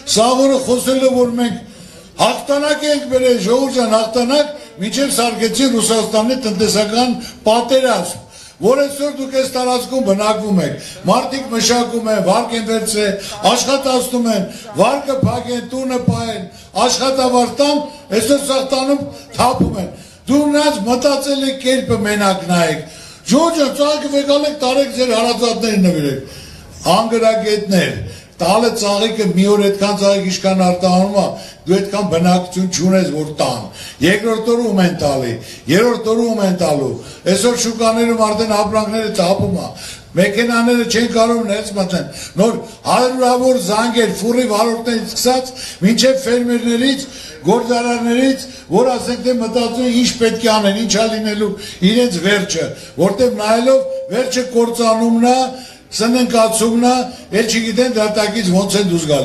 Սաղորը խոսել է, որ մենք հաղթանակ ենք բերել, ժողովրդյան հաղթանակ, մինչև սարքեցի Ռուսաստանի տնտեսական պատերազմ, որ այսօր դուք այս տարածքում բնակվում եք, մարդիկ մշակում են, վարկ են վերցրել, աշխատացնում են, վարկը փակեն, տունը պահեն, աշխատավարձան, այսօր սաղտանում թափում են, դու նրանց մտածել եք կերպը մենակ նայեք, ժողովրդյան ծաղիկը վեկալ եք, տարեք ձեր հարազատներին նվիրեք, անգրագետներ, տալը ծաղիկը մի օր այդքան ծաղիկ իշքան արտահանում է, դու այդքան բնակություն չունես, որ տան, երկրորդ օրը ում են տալի, երրորդ օրը ում են տալու, այսօր շուկաներում արդեն ապրանքները թափում է, մեքենաները չեն կարող ներս մտնել, նոր հարյուրավոր զանգեր, ֆուռի վարորդներից սկսած, մինչև ֆերմերներից, գործարարներից, որ ասենք թե մտածում են ինչ պետք է անեն, ինչ է լինելու իրենց վերջը, որտեղ նայելով վերջը կործանումն է, սննկացումն է, էլ չգիտեն դատակից ոնց են դուրս գալու։